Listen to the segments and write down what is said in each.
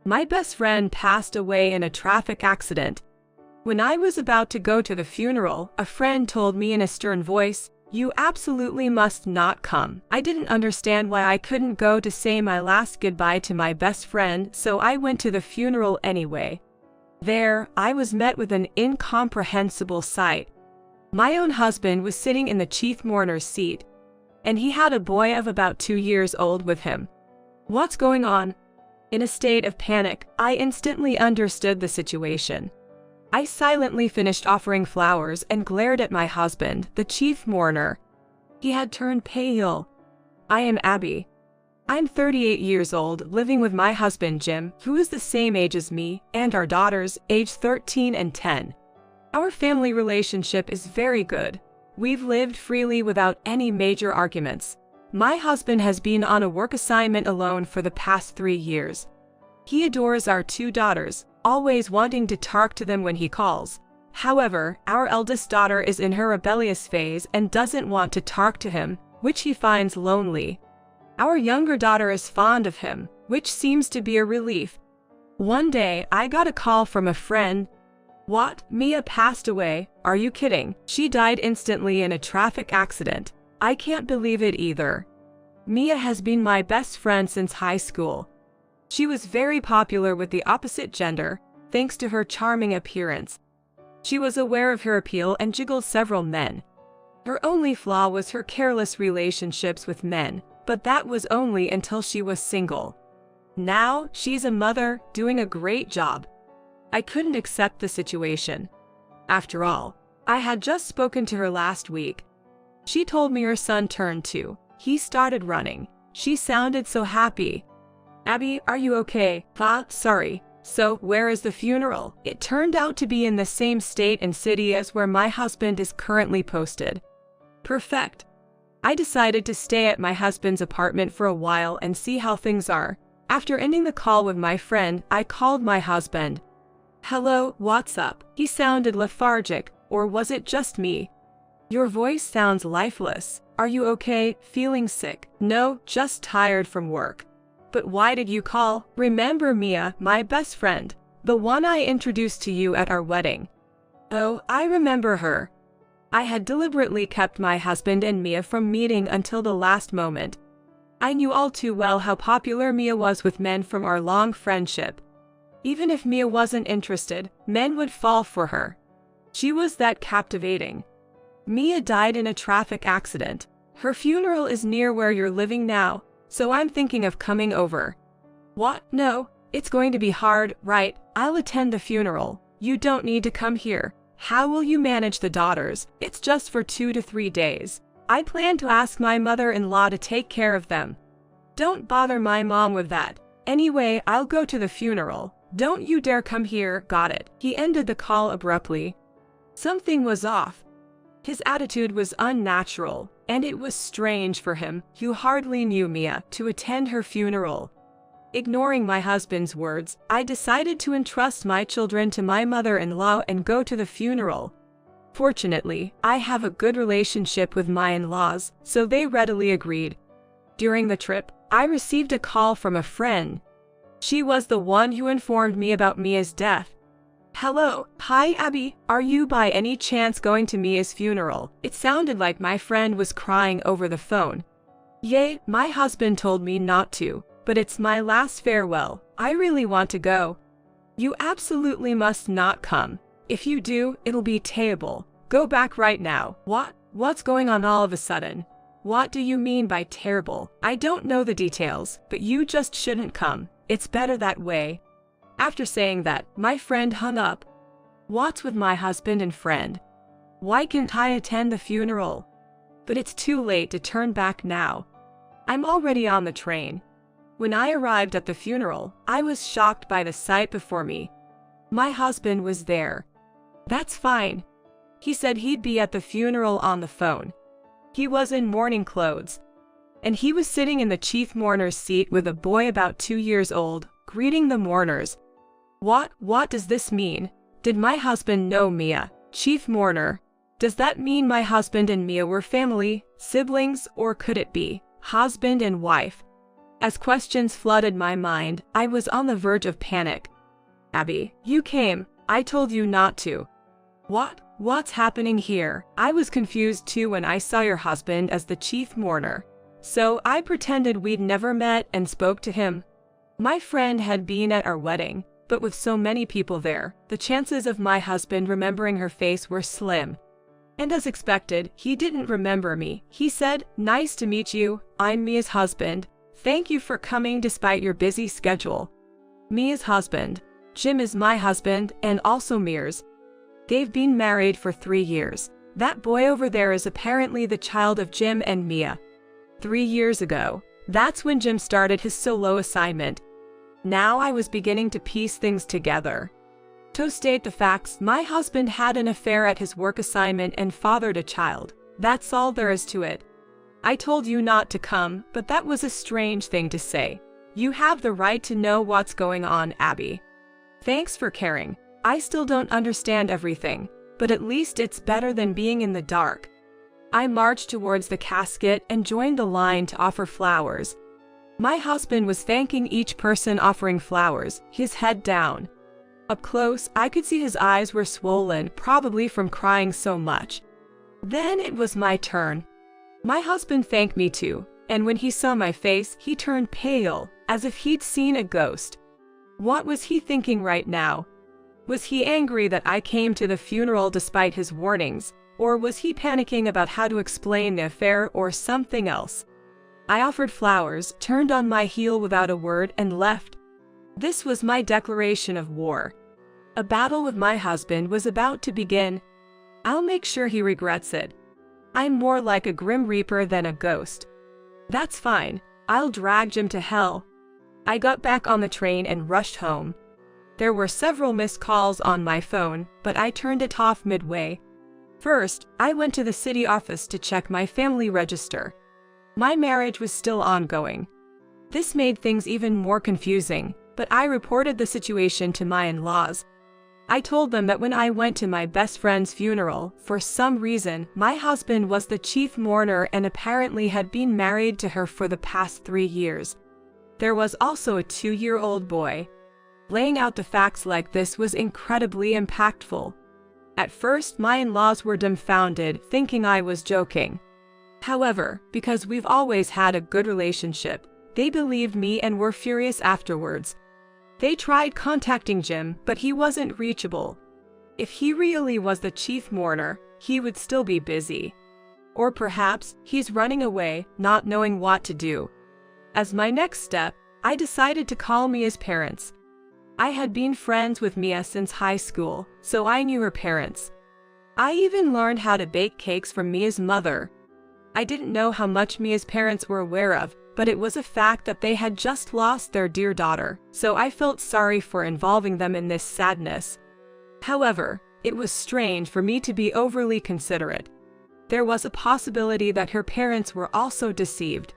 My best friend passed away in a traffic accident. When I was about to go to the funeral, a friend told me in a stern voice, "You absolutely must not come." I didn't understand why I couldn't go to say my last goodbye to my best friend, so I went to the funeral anyway. There, I was met with an incomprehensible sight. My own husband was sitting in the chief mourner's seat, and he had a boy of about 2 years old with him. What's going on? In a state of panic, I instantly understood the situation. I silently finished offering flowers and glared at my husband, the chief mourner. He had turned pale. "I am Abby. I'm 38 years old, living with my husband Jim, who is the same age as me, and our daughters, aged 13 and 10. Our family relationship is very good. We've lived freely without any major arguments. My husband has been on a work assignment alone for the past 3 years. He adores our 2 daughters, always wanting to talk to them when he calls. However, our eldest daughter is in her rebellious phase and doesn't want to talk to him, which he finds lonely. Our younger daughter is fond of him, which seems to be a relief. One day, I got a call from a friend. "What? Mia passed away? Are you kidding? She died instantly in a traffic accident." I can't believe it either. Mia has been my best friend since high school. She was very popular with the opposite gender, thanks to her charming appearance. She was aware of her appeal and jiggled several men. Her only flaw was her careless relationships with men, but that was only until she was single. Now, she's a mother, doing a great job. I couldn't accept the situation. After all, I had just spoken to her last week. She told me her son turned 2. He started running. She sounded so happy. "Abby, are you okay?" Sorry. So, where is the funeral? It turned out to be in the same state and city as where my husband is currently posted. Perfect. I decided to stay at my husband's apartment for a while and see how things are. After ending the call with my friend, I called my husband. "Hello, what's up?" He sounded lethargic, or was it just me? "Your voice sounds lifeless. Are you okay? Feeling sick?" "No, just tired from work." "But why did you call?" "Remember Mia, my best friend, the one I introduced to you at our wedding?" "Oh, I remember her." I had deliberately kept my husband and Mia from meeting until the last moment. I knew all too well how popular Mia was with men from our long friendship. Even if Mia wasn't interested, men would fall for her. She was that captivating. Mia died in a traffic accident. Her funeral is near where you're living now, so I'm thinking of coming over. "What? No, it's going to be hard, right? I'll attend the funeral. You don't need to come here. How will you manage the daughters? It's just for 2 to 3 days. I plan to ask my mother-in-law to take care of them." "Don't bother my mom with that. Anyway, I'll go to the funeral. Don't you dare come here, got it?" He ended the call abruptly. Something was off. His attitude was unnatural, and it was strange for him, who hardly knew Mia, to attend her funeral. Ignoring my husband's words, I decided to entrust my children to my mother-in-law and go to the funeral. Fortunately, I have a good relationship with my in-laws, so they readily agreed. During the trip, I received a call from a friend. She was the one who informed me about Mia's death. "Hello, hi Abby, are you by any chance going to Mia's funeral?" It sounded like my friend was crying over the phone. "Yay, my husband told me not to, but it's my last farewell. I really want to go." "You absolutely must not come. If you do, it'll be terrible. Go back right now." "What? What's going on all of a sudden? What do you mean by terrible?" "I don't know the details, but you just shouldn't come. It's better that way." After saying that, my friend hung up. What's with my husband and friend? Why can't I attend the funeral? But it's too late to turn back now. I'm already on the train. When I arrived at the funeral, I was shocked by the sight before me. My husband was there. "That's fine." He said he'd be at the funeral on the phone. He was in mourning clothes, and he was sitting in the chief mourner's seat with a boy about 2 years old, greeting the mourners. What does this mean? Did my husband know Mia, chief mourner? Does that mean my husband and Mia were family, siblings, or could it be husband and wife? As questions flooded my mind, I was on the verge of panic. Abby, you came. I told you not to. What's happening here? I was confused too when I saw your husband as the chief mourner. So I pretended we'd never met and spoke to him. My friend had been at our wedding, but with so many people there, the chances of my husband remembering her face were slim. And as expected, he didn't remember me. He said, "Nice to meet you, I'm Mia's husband. Thank you for coming despite your busy schedule." Mia's husband. Jim is my husband and also Mia's. They've been married for 3 years. That boy over there is apparently the child of Jim and Mia. 3 years ago, that's when Jim started his solo assignment. Now I was beginning to piece things together. To state the facts, my husband had an affair at his work assignment and fathered a child. That's all there is to it. I told you not to come, but that was a strange thing to say. You have the right to know what's going on, Abby. Thanks for caring. I still don't understand everything, but at least it's better than being in the dark. I marched towards the casket and joined the line to offer flowers. My husband was thanking each person offering flowers, his head down. Up close, I could see his eyes were swollen, probably from crying so much. Then it was my turn. My husband thanked me too, and when he saw my face, he turned pale, as if he'd seen a ghost. What was he thinking right now? Was he angry that I came to the funeral despite his warnings, or was he panicking about how to explain the affair or something else? I offered flowers, turned on my heel without a word, and left. This was my declaration of war. A battle with my husband was about to begin. I'll make sure he regrets it. I'm more like a grim reaper than a ghost. That's fine. I'll drag Jim to hell. I got back on the train and rushed home. There were several missed calls on my phone, but I turned it off midway. First, I went to the city office to check my family register. My marriage was still ongoing. This made things even more confusing, but I reported the situation to my in-laws. I told them that when I went to my best friend's funeral, for some reason, my husband was the chief mourner and apparently had been married to her for the past 3 years. There was also a 2-year-old boy. Laying out the facts like this was incredibly impactful. At first, my in-laws were dumbfounded, thinking I was joking. However, because we've always had a good relationship, they believed me and were furious afterwards. They tried contacting Jim, but he wasn't reachable. If he really was the chief mourner, he would still be busy. Or perhaps, he's running away, not knowing what to do. As my next step, I decided to call Mia's parents. I had been friends with Mia since high school, so I knew her parents. I even learned how to bake cakes from Mia's mother. I didn't know how much Mia's parents were aware of, but it was a fact that they had just lost their dear daughter, so I felt sorry for involving them in this sadness. However, it was strange for me to be overly considerate. There was a possibility that her parents were also deceived.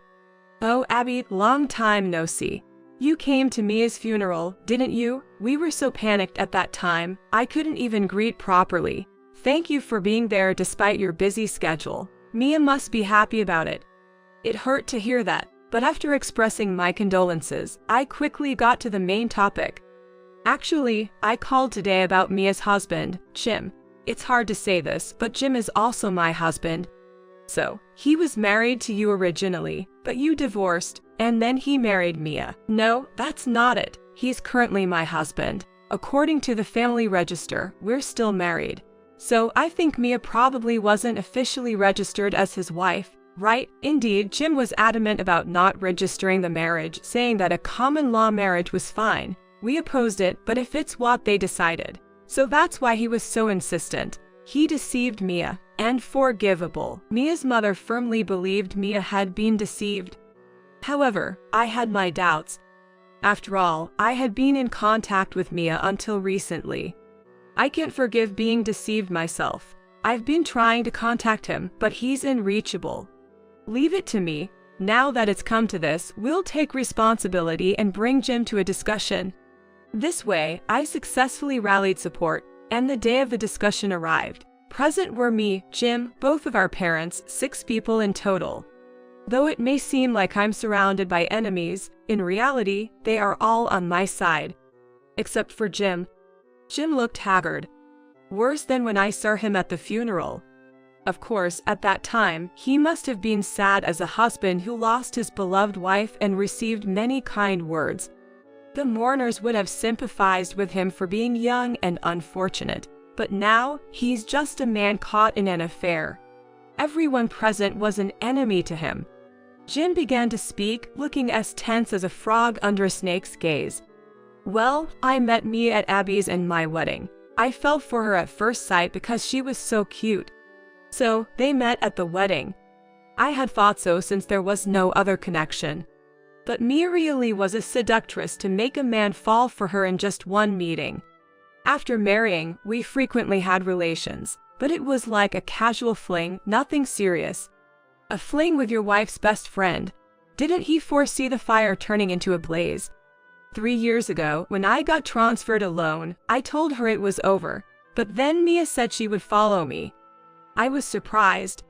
"Oh, Abby, long time no see. You came to Mia's funeral, didn't you? We were so panicked at that time, I couldn't even greet properly. Thank you for being there despite your busy schedule. Mia must be happy about it." It hurt to hear that, but after expressing my condolences, I quickly got to the main topic. "Actually, I called today about Mia's husband, Jim. It's hard to say this, but Jim is also my husband. So, he was married to you originally, but you divorced, and then he married Mia." "No, that's not it. He's currently my husband. According to the family register, we're still married. So I think Mia probably wasn't officially registered as his wife, right?" Indeed, Jim was adamant about not registering the marriage, saying that a common law marriage was fine. We opposed it, but if it's what they decided. So that's why he was so insistent. He deceived Mia, and forgivable. Mia's mother firmly believed Mia had been deceived. However, I had my doubts. After all, I had been in contact with Mia until recently. I can't forgive being deceived myself. I've been trying to contact him, but he's unreachable. Leave it to me. Now that it's come to this, we'll take responsibility and bring Jim to a discussion. This way, I successfully rallied support, and the day of the discussion arrived. Present were me, Jim, both of our parents, 6 people in total. Though it may seem like I'm surrounded by enemies, in reality, they are all on my side. Except for Jim. Jim looked haggard. Worse than when I saw him at the funeral. Of course, at that time, he must have been sad as a husband who lost his beloved wife and received many kind words. The mourners would have sympathized with him for being young and unfortunate. But now, he's just a man caught in an affair. Everyone present was an enemy to him. Jim began to speak, looking as tense as a frog under a snake's gaze. Well, I met Mia at Abby's and my wedding. I fell for her at first sight because she was so cute. So, they met at the wedding. I had thought so since there was no other connection. But Mia really was a seductress to make a man fall for her in just one meeting. After marrying, we frequently had relations, but it was like a casual fling, nothing serious. A fling with your wife's best friend. Didn't he foresee the fire turning into a blaze? 3 years ago, when I got transferred alone, I told her it was over, but then Mia said she would follow me. I was surprised.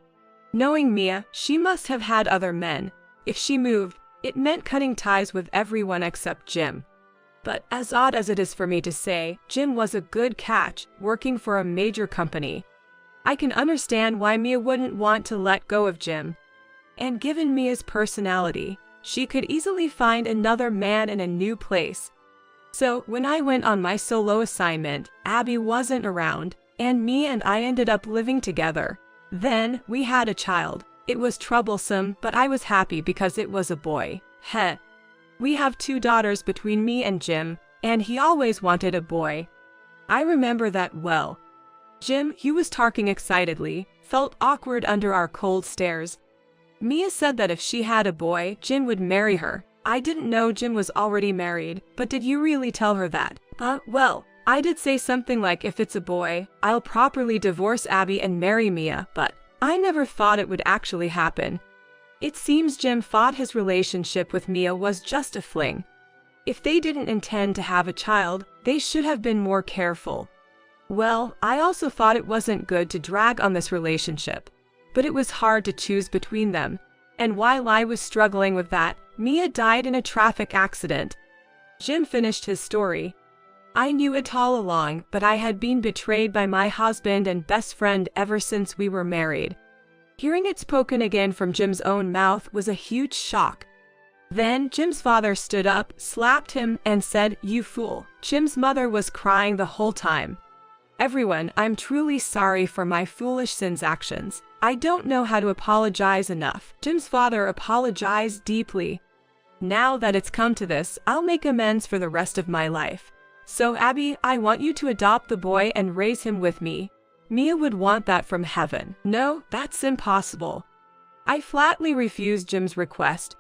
Knowing Mia, she must have had other men. If she moved, it meant cutting ties with everyone except Jim. But as odd as it is for me to say, Jim was a good catch, working for a major company. I can understand why Mia wouldn't want to let go of Jim. And given Mia's personality, she could easily find another man in a new place. So when I went on my solo assignment, Abby wasn't around, and Mia and I ended up living together. Then, we had a child. It was troublesome, but I was happy because it was a boy. Heh. We have 2 daughters between me and Jim, and he always wanted a boy. I remember that well. Jim, he was talking excitedly, felt awkward under our cold stares. Mia said that if she had a boy, Jim would marry her. I didn't know Jim was already married, but did you really tell her that? Well, I did say something like if it's a boy, I'll properly divorce Abby and marry Mia, but I never thought it would actually happen. It seems Jim thought his relationship with Mia was just a fling. If they didn't intend to have a child, they should have been more careful. Well, I also thought it wasn't good to drag on this relationship, but it was hard to choose between them. And while I was struggling with that, Mia died in a traffic accident. Jim finished his story. I knew it all along, but I had been betrayed by my husband and best friend ever since we were married. Hearing it spoken again from Jim's own mouth was a huge shock. Then Jim's father stood up, slapped him, and said, "You fool." Jim's mother was crying the whole time. Everyone, I'm truly sorry for my foolish sin's actions. I don't know how to apologize enough. Jim's father apologized deeply. Now that it's come to this, I'll make amends for the rest of my life. So Abby, I want you to adopt the boy and raise him with me. Mia would want that from heaven. No, that's impossible. I flatly refused Jim's request.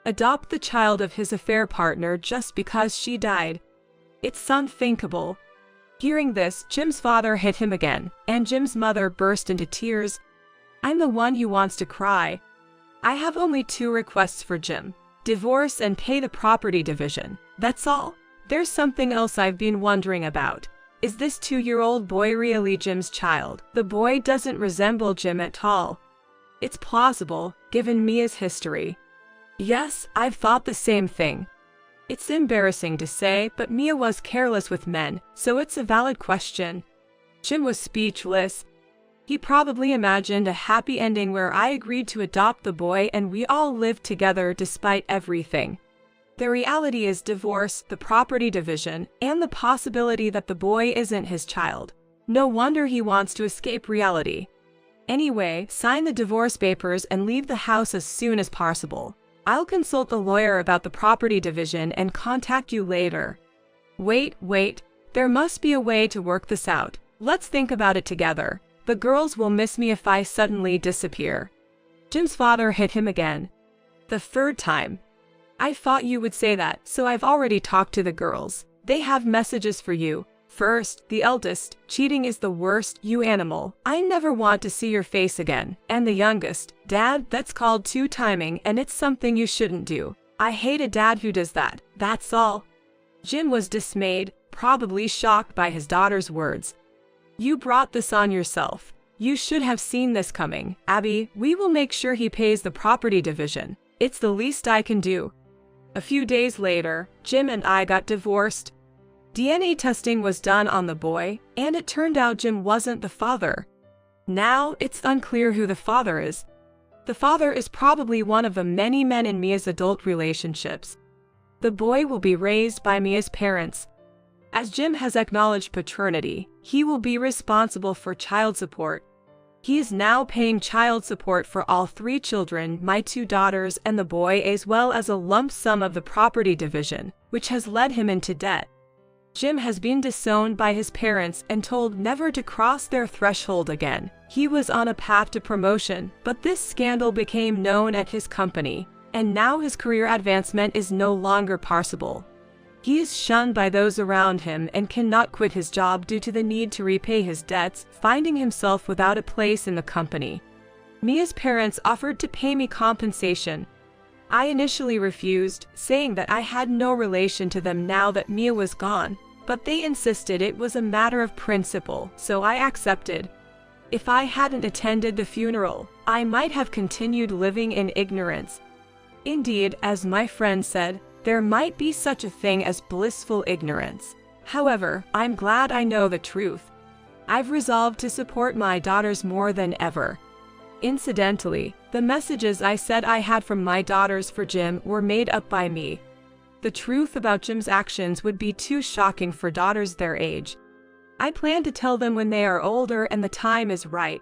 Adopt the child of his affair partner just because she died. It's unthinkable. Hearing this, Jim's father hit him again, and Jim's mother burst into tears. I'm the one who wants to cry. I have only 2 requests for Jim. Divorce and pay the property division. That's all. There's something else I've been wondering about. Is this 2-year-old boy really Jim's child? The boy doesn't resemble Jim at all. It's plausible, given Mia's history. Yes, I've thought the same thing. It's embarrassing to say, but Mia was careless with men, so it's a valid question. Jim was speechless. He probably imagined a happy ending where I agreed to adopt the boy and we all lived together despite everything. The reality is divorce, the property division, and the possibility that the boy isn't his child. No wonder he wants to escape reality. Anyway, sign the divorce papers and leave the house as soon as possible. I'll consult the lawyer about the property division and contact you later. Wait, there must be a way to work this out. Let's think about it together. The girls will miss me if I suddenly disappear. Jim's father hit him again. The 3rd time. I thought you would say that, so I've already talked to the girls. They have messages for you. First, the eldest, cheating is the worst, you animal. I never want to see your face again. And the youngest, Dad, that's called 2-timing and it's something you shouldn't do. I hate a dad who does that. That's all. Jim was dismayed, probably shocked by his daughter's words. You brought this on yourself. You should have seen this coming, Abby. We will make sure he pays the property division. It's the least I can do. A few days later, Jim and I got divorced. DNA testing was done on the boy, and it turned out Jim wasn't the father. Now, it's unclear who the father is. The father is probably one of the many men in Mia's adult relationships. The boy will be raised by Mia's parents. As Jim has acknowledged paternity, he will be responsible for child support. He is now paying child support for all 3 children, my 2 daughters and the boy, as well as a lump sum of the property division, which has led him into debt. Jim has been disowned by his parents and told never to cross their threshold again. He was on a path to promotion, but this scandal became known at his company, and now his career advancement is no longer possible. He is shunned by those around him and cannot quit his job due to the need to repay his debts, finding himself without a place in the company. Mia's parents offered to pay me compensation. I initially refused, saying that I had no relation to them now that Mia was gone, but they insisted it was a matter of principle, so I accepted. If I hadn't attended the funeral, I might have continued living in ignorance. Indeed, as my friend said, there might be such a thing as blissful ignorance. However, I'm glad I know the truth. I've resolved to support my daughters more than ever. Incidentally, the messages I said I had from my daughters for Jim were made up by me. The truth about Jim's actions would be too shocking for daughters their age. I plan to tell them when they are older and the time is right.